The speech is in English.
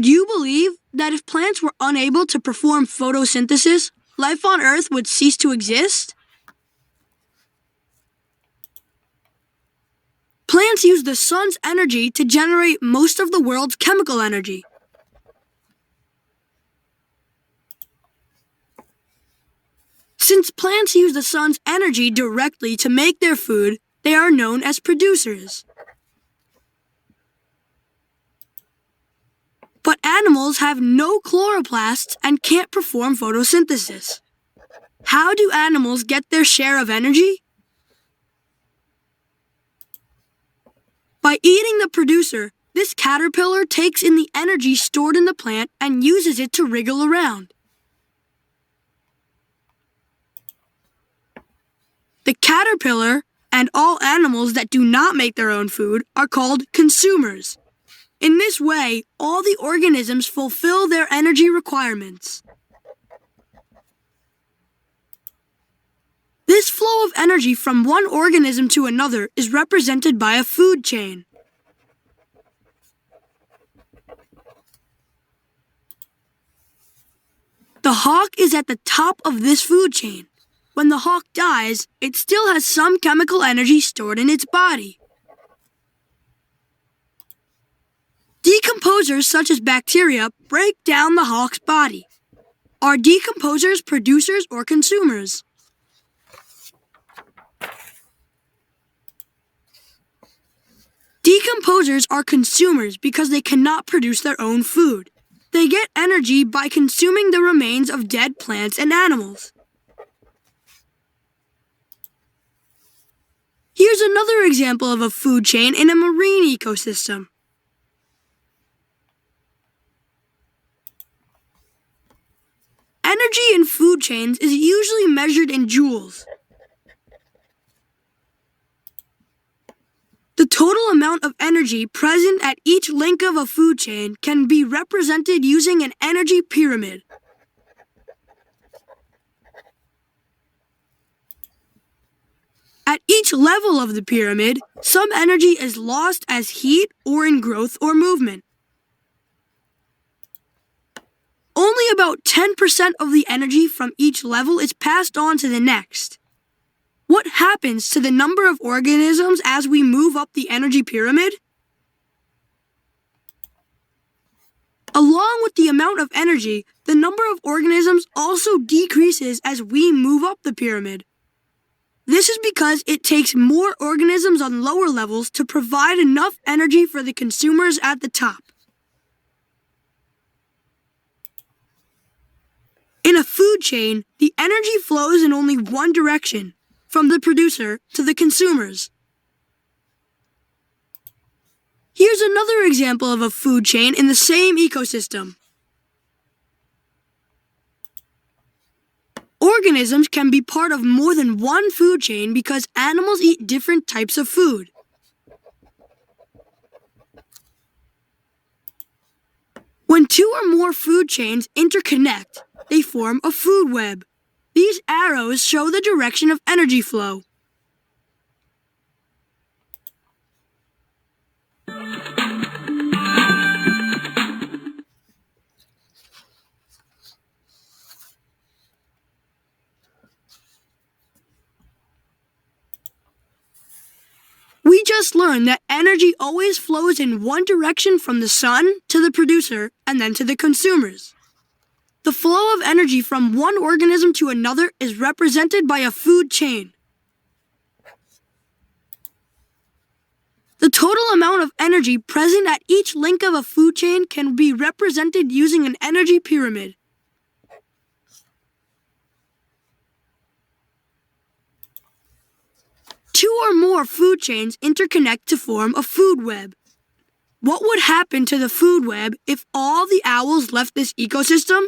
Would you believe that if plants were unable to perform photosynthesis, life on Earth would cease to exist? Plants use the sun's energy to generate most of the world's chemical energy. Since plants use the sun's energy directly to make their food, they are known as producers. But animals have no chloroplasts and can't perform photosynthesis. How do animals get their share of energy? By eating the producer, this caterpillar takes in the energy stored in the plant and uses it to wriggle around. The caterpillar and all animals that do not make their own food are called consumers. In this way, all the organisms fulfill their energy requirements. This flow of energy from one organism to another is represented by a food chain. The hawk is at the top of this food chain. When the hawk dies, it still has some chemical energy stored in its body. Decomposers such as bacteria break down the hawk's body. Are decomposers producers or consumers? Decomposers are consumers because they cannot produce their own food. They get energy by consuming the remains of dead plants and animals. Here's another example of a food chain in a marine ecosystem. Energy in food chains is usually measured in joules. The total amount of energy present at each link of a food chain can be represented using an energy pyramid. At each level of the pyramid, some energy is lost as heat or in growth or movement. Only about 10% of the energy from each level is passed on to the next. What happens to the number of organisms as we move up the energy pyramid? Along with the amount of energy, the number of organisms also decreases as we move up the pyramid. This is because it takes more organisms on lower levels to provide enough energy for the consumers at the top. In a food chain, the energy flows in only one direction, from the producer to the consumers. Here's another example of a food chain in the same ecosystem. Organisms can be part of more than one food chain because animals eat different types of food. When two or more food chains interconnect, they form a food web. These arrows show the direction of energy flow. We just learned that energy always flows in one direction from the sun to the producer and then to the consumers. The flow of energy from one organism to another is represented by a food chain. The total amount of energy present at each link of a food chain can be represented using an energy pyramid. Two or more food chains interconnect to form a food web. What would happen to the food web if all the owls left this ecosystem?